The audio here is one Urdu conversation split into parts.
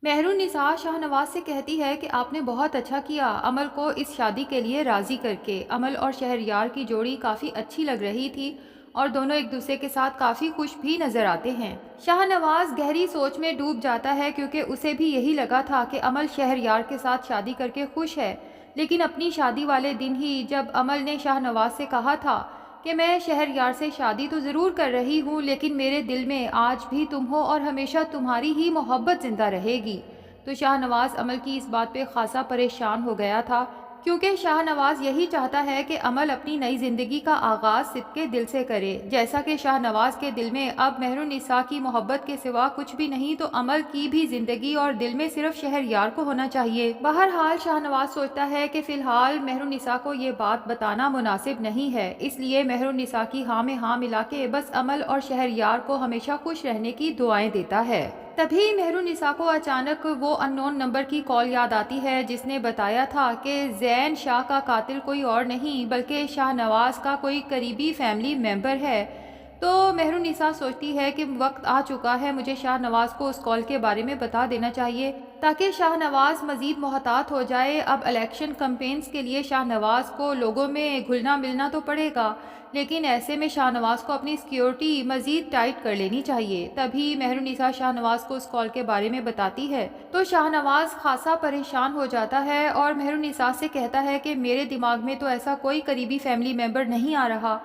مہرالنساء شاہنواز سے کہتی ہے کہ آپ نے بہت اچھا کیا عمل کو اس شادی کے لیے راضی کر کے۔ عمل اور شہریار کی جوڑی کافی اچھی لگ رہی تھی اور دونوں ایک دوسرے کے ساتھ کافی خوش بھی نظر آتے ہیں۔ شاہنواز گہری سوچ میں ڈوب جاتا ہے کیونکہ اسے بھی یہی لگا تھا کہ عمل شہریار کے ساتھ شادی کر کے خوش ہے، لیکن اپنی شادی والے دن ہی جب عمل نے شاہنواز سے کہا تھا کہ میں شہریار سے شادی تو ضرور کر رہی ہوں لیکن میرے دل میں آج بھی تم ہو اور ہمیشہ تمہاری ہی محبت زندہ رہے گی، تو شاہ نواز عمل کی اس بات پہ خاصا پریشان ہو گیا تھا کیونکہ شاہ نواز یہی چاہتا ہے کہ عمل اپنی نئی زندگی کا آغاز صدق کے دل سے کرے۔ جیسا کہ شاہ نواز کے دل میں اب مہرالنساء کی محبت کے سوا کچھ بھی نہیں، تو عمل کی بھی زندگی اور دل میں صرف شہریار کو ہونا چاہیے۔ بہرحال شاہ نواز سوچتا ہے کہ فی الحال مہرالنساء کو یہ بات بتانا مناسب نہیں ہے، اس لیے مہرالنساء کی ہاں میں ہاں ملا کے بس عمل اور شہریار کو ہمیشہ خوش رہنے کی دعائیں دیتا ہے۔ تبھی مہرالنساء کو اچانک وہ ان نون نمبر کی کال یاد آتی ہے جس نے بتایا تھا کہ زین شاہ کا قاتل کوئی اور نہیں بلکہ شاہ نواز کا کوئی قریبی فیملی ممبر ہے۔ تو مہرالنساء سوچتی ہے کہ وقت آ چکا ہے، مجھے شاہ نواز کو اس کال کے بارے میں بتا دینا چاہیے تاکہ شاہ نواز مزید محتاط ہو جائے۔ اب الیکشن کمپینز کے لیے شاہ نواز کو لوگوں میں گھلنا ملنا تو پڑے گا، لیکن ایسے میں شاہ نواز کو اپنی سیکیورٹی مزید ٹائٹ کر لینی چاہیے۔ تبھی مہرالنساء شاہ نواز کو اس کال کے بارے میں بتاتی ہے تو شاہ نواز خاصا پریشان ہو جاتا ہے اور مہرالنساء سے کہتا ہے کہ میرے دماغ میں تو ایسا کوئی قریبی فیملی ممبر نہیں آ رہا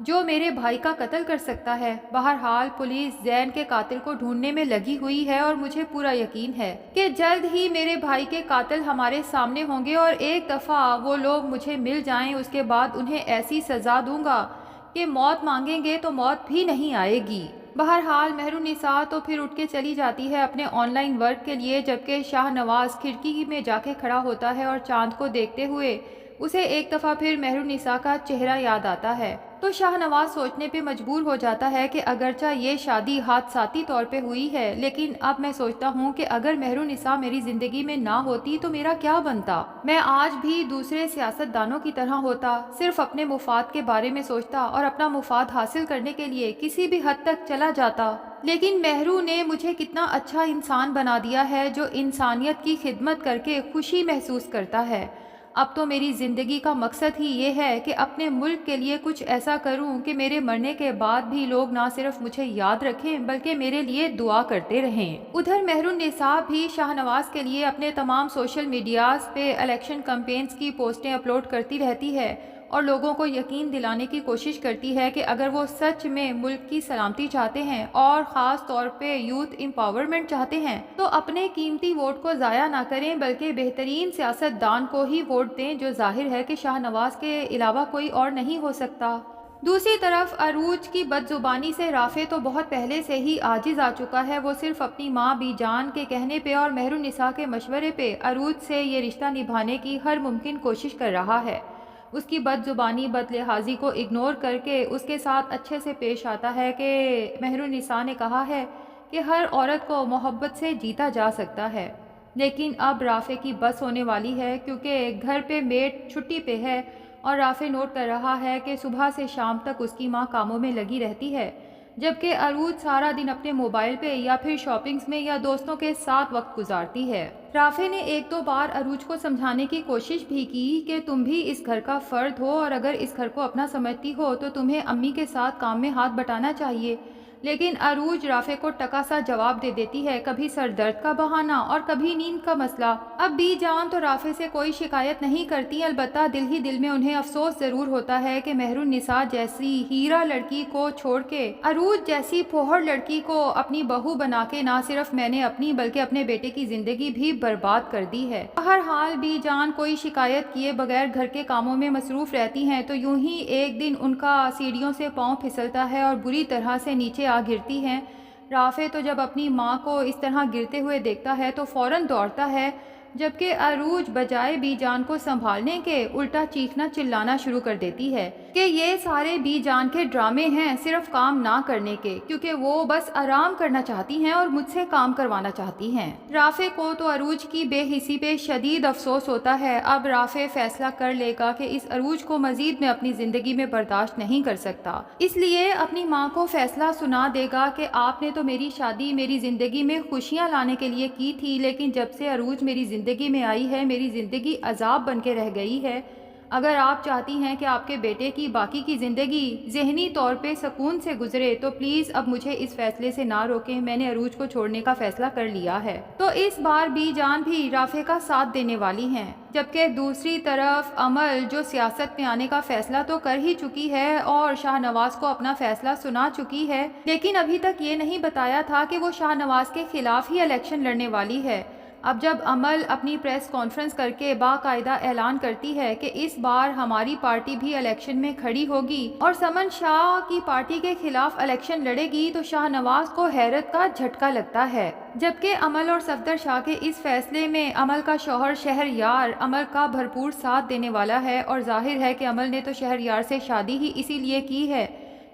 جو میرے بھائی کا قتل کر سکتا ہے۔ بہرحال پولیس زین کے قاتل کو ڈھونڈنے میں لگی ہوئی ہے اور مجھے پورا یقین ہے کہ جلد ہی میرے بھائی کے قاتل ہمارے سامنے ہوں گے اور ایک دفعہ وہ لوگ مجھے مل جائیں اس کے بعد انہیں ایسی سزا دوں گا کہ موت مانگیں گے تو موت بھی نہیں آئے گی۔ بہرحال مہرالنساء تو پھر اٹھ کے چلی جاتی ہے اپنے آن لائن ورک کے لیے، جبکہ شاہ نواز کھڑکی میں جا کے کھڑا ہوتا ہے اور چاند کو دیکھتے ہوئے اسے ایک دفعہ پھر مہرالنساء کا چہرہ یاد آتا ہے تو شاہ نواز سوچنے پہ مجبور ہو جاتا ہے کہ اگرچہ یہ شادی حادثاتی طور پہ ہوئی ہے لیکن اب میں سوچتا ہوں کہ اگر مہرالنساء میری زندگی میں نہ ہوتی تو میرا کیا بنتا، میں آج بھی دوسرے سیاست دانوں کی طرح ہوتا، صرف اپنے مفاد کے بارے میں سوچتا اور اپنا مفاد حاصل کرنے کے لیے کسی بھی حد تک چلا جاتا، لیکن مہرو نے مجھے کتنا اچھا انسان بنا دیا ہے جو انسانیت کی خدمت کر کے خوشی محسوس کرتا ہے۔ اب تو میری زندگی کا مقصد ہی یہ ہے کہ اپنے ملک کے لیے کچھ ایسا کروں کہ میرے مرنے کے بعد بھی لوگ نہ صرف مجھے یاد رکھیں بلکہ میرے لیے دعا کرتے رہیں۔ ادھر مہرالنساء بھی شاہ نواز کے لیے اپنے تمام سوشل میڈیاز پہ الیکشن کمپینز کی پوسٹیں اپلوڈ کرتی رہتی ہے اور لوگوں کو یقین دلانے کی کوشش کرتی ہے کہ اگر وہ سچ میں ملک کی سلامتی چاہتے ہیں اور خاص طور پہ یوتھ امپاورمنٹ چاہتے ہیں تو اپنے قیمتی ووٹ کو ضائع نہ کریں بلکہ بہترین سیاست دان کو ہی ووٹ دیں جو ظاہر ہے کہ شاہ نواز کے علاوہ کوئی اور نہیں ہو سکتا۔ دوسری طرف عروج کی بد زبانی سے رافع تو بہت پہلے سے ہی عاجز آ چکا ہے، وہ صرف اپنی ماں بی جان کے کہنے پہ اور مہرالنساء کے مشورے پہ عروج سے یہ رشتہ نبھانے کی ہر ممکن کوشش کر رہا ہے۔ اس کی بد زبانی بد لحاظی کو اگنور کر کے اس کے ساتھ اچھے سے پیش آتا ہے کہ مہرالنساء نے کہا ہے کہ ہر عورت کو محبت سے جیتا جا سکتا ہے، لیکن اب رافع کی بس ہونے والی ہے کیونکہ گھر پہ میڈ چھٹی پہ ہے اور رافع نوٹ کر رہا ہے کہ صبح سے شام تک اس کی ماں کاموں میں لگی رہتی ہے جبکہ عروج سارا دن اپنے موبائل پہ یا پھر شاپنگز میں یا دوستوں کے ساتھ وقت گزارتی ہے۔ رافع نے ایک دو بار عروج کو سمجھانے کی کوشش بھی کی کہ تم بھی اس گھر کا فرد ہو اور اگر اس گھر کو اپنا سمجھتی ہو تو تمہیں امی کے ساتھ کام میں ہاتھ بٹانا چاہیے، لیکن عروج رافع کو ٹکا سا جواب دے دیتی ہے، کبھی سر درد کا بہانہ اور کبھی نیند کا مسئلہ۔ اب بی جان تو رافع سے کوئی شکایت نہیں کرتی، البتہ دل ہی دل میں انہیں افسوس ضرور ہوتا ہے کہ مہرالنساء جیسی ہیرا لڑکی کو چھوڑ کے عروج جیسی پھوہڑ لڑکی کو اپنی بہو بنا کے نہ صرف میں نے اپنی بلکہ اپنے بیٹے کی زندگی بھی برباد کر دی ہے۔ بہرحال بی جان کوئی شکایت کیے بغیر گھر کے کاموں میں مصروف رہتی ہیں تو یوں ہی ایک دن ان کا سیڑھیوں سے پاؤں پھسلتا ہے اور بری طرح سے نیچے آ گرتی ہیں۔ رافع تو جب اپنی ماں کو اس طرح گرتے ہوئے دیکھتا ہے تو فوراً دوڑتا ہے جبکہ عروج بجائے بی جان کو سنبھالنے کے الٹا چیخنا چلانا شروع کر دیتی ہے کہ یہ سارے بی جان کے ڈرامے ہیں، صرف کام نہ کرنے کے، کیونکہ وہ بس آرام کرنا چاہتی ہیں اور مجھ سے کام کروانا چاہتی ہیں۔ رافع کو تو عروج کی بے حسی پہ شدید افسوس ہوتا ہے۔ اب رافع فیصلہ کر لے گا کہ اس عروج کو مزید میں اپنی زندگی میں برداشت نہیں کر سکتا، اس لیے اپنی ماں کو فیصلہ سنا دے گا کہ آپ نے تو میری شادی میری زندگی میں خوشیاں لانے کے لیے کی تھی، لیکن جب سے عروج میری زندگی میں آئی ہے میری زندگی عذاب بن کے رہ گئی ہے۔ اگر آپ چاہتی ہیں کہ آپ کے بیٹے کی باقی کی زندگی ذہنی طور پہ سکون سے گزرے تو پلیز اب مجھے اس فیصلے سے نہ روکیں، میں نے عروج کو چھوڑنے کا فیصلہ کر لیا ہے۔ تو اس بار بی جان بھی رافع کا ساتھ دینے والی ہیں، جبکہ دوسری طرف عمل جو سیاست میں آنے کا فیصلہ تو کر ہی چکی ہے اور شاہ نواز کو اپنا فیصلہ سنا چکی ہے، لیکن ابھی تک یہ نہیں بتایا تھا کہ وہ شاہ نواز کے خلاف ہی الیکشن لڑنے والی ہے۔ اب جب عمل اپنی پریس کانفرنس کر کے باقاعدہ اعلان کرتی ہے کہ اس بار ہماری پارٹی بھی الیکشن میں کھڑی ہوگی اور سمن شاہ کی پارٹی کے خلاف الیکشن لڑے گی، تو شاہ نواز کو حیرت کا جھٹکا لگتا ہے، جبکہ عمل اور صفدر شاہ کے اس فیصلے میں عمل کا شوہر شہریار عمل کا بھرپور ساتھ دینے والا ہے، اور ظاہر ہے کہ عمل نے تو شہریار سے شادی ہی اسی لیے کی ہے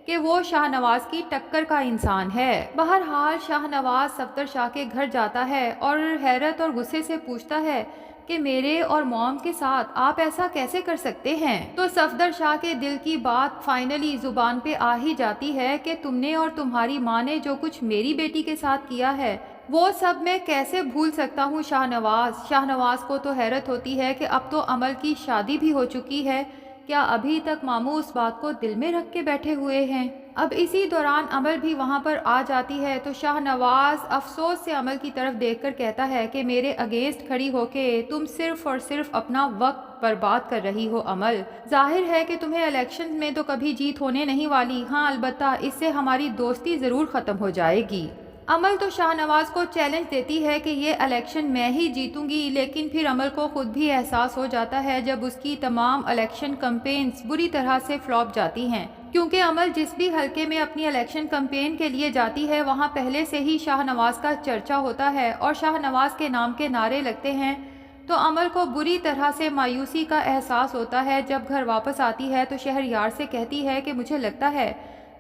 کہ وہ شاہ نواز کی ٹکر کا انسان ہے۔ بہرحال شاہ نواز صفدر شاہ کے گھر جاتا ہے اور حیرت اور غصے سے پوچھتا ہے کہ میرے اور موم کے ساتھ آپ ایسا کیسے کر سکتے ہیں؟ تو صفدر شاہ کے دل کی بات فائنلی زبان پہ آ ہی جاتی ہے کہ تم نے اور تمہاری ماں نے جو کچھ میری بیٹی کے ساتھ کیا ہے وہ سب میں کیسے بھول سکتا ہوں شاہ نواز۔ شاہ نواز کو تو حیرت ہوتی ہے کہ اب تو عمل کی شادی بھی ہو چکی ہے، کیا ابھی تک ماموں اس بات کو دل میں رکھ کے بیٹھے ہوئے ہیں؟ اب اسی دوران عمل بھی وہاں پر آ جاتی ہے تو شاہ نواز افسوس سے عمل کی طرف دیکھ کر کہتا ہے کہ میرے اگینسٹ کھڑی ہو کے تم صرف اور صرف اپنا وقت برباد کر رہی ہو عمل۔ ظاہر ہے کہ تمہیں الیکشن میں تو کبھی جیت ہونے نہیں والی، ہاں البتہ اس سے ہماری دوستی ضرور ختم ہو جائے گی۔ عمل تو شاہ نواز کو چیلنج دیتی ہے کہ یہ الیکشن میں ہی جیتوں گی، لیکن پھر عمل کو خود بھی احساس ہو جاتا ہے جب اس کی تمام الیکشن کمپینز بری طرح سے فلاپ جاتی ہیں، کیونکہ عمل جس بھی حلقے میں اپنی الیکشن کمپین کے لیے جاتی ہے وہاں پہلے سے ہی شاہ نواز کا چرچا ہوتا ہے اور شاہ نواز کے نام کے نعرے لگتے ہیں، تو عمل کو بری طرح سے مایوسی کا احساس ہوتا ہے۔ جب گھر واپس آتی ہے تو شہریار سے کہتی ہے کہ مجھے لگتا ہے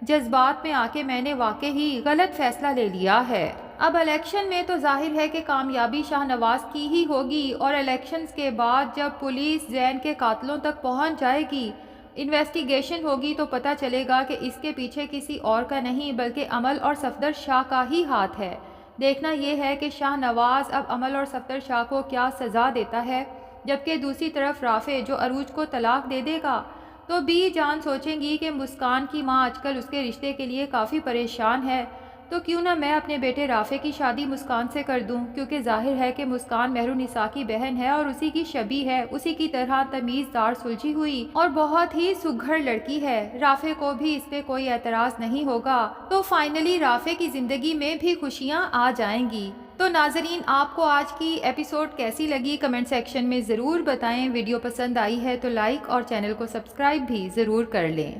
جذبات میں آ کے میں نے واقعی غلط فیصلہ لے لیا ہے۔ اب الیکشن میں تو ظاہر ہے کہ کامیابی شاہ نواز کی ہی ہوگی، اور الیکشنز کے بعد جب پولیس زین کے قاتلوں تک پہنچ جائے گی، انویسٹیگیشن ہوگی، تو پتہ چلے گا کہ اس کے پیچھے کسی اور کا نہیں بلکہ عمل اور صفدر شاہ کا ہی ہاتھ ہے۔ دیکھنا یہ ہے کہ شاہ نواز اب عمل اور صفدر شاہ کو کیا سزا دیتا ہے، جبکہ دوسری طرف رافع جو عروج کو طلاق دے دے گا، تو بی جان سوچیں گی کہ مسکان کی ماں آج کل اس کے رشتے کے لیے کافی پریشان ہے، تو کیوں نہ میں اپنے بیٹے رافع کی شادی مسکان سے کر دوں، کیونکہ ظاہر ہے کہ مسکان مہرالنساء کی بہن ہے اور اسی کی شبیہ ہے، اسی کی طرح تمیز دار سلجھی ہوئی اور بہت ہی سگھڑ لڑکی ہے۔ رافع کو بھی اس پہ کوئی اعتراض نہیں ہوگا، تو فائنلی رافع کی زندگی میں بھی خوشیاں آ جائیں گی۔ تو ناظرین، آپ کو آج کی ایپیسوڈ کیسی لگی کمنٹ سیکشن میں ضرور بتائیں۔ ویڈیو پسند آئی ہے تو لائک اور چینل کو سبسکرائب بھی ضرور کر لیں۔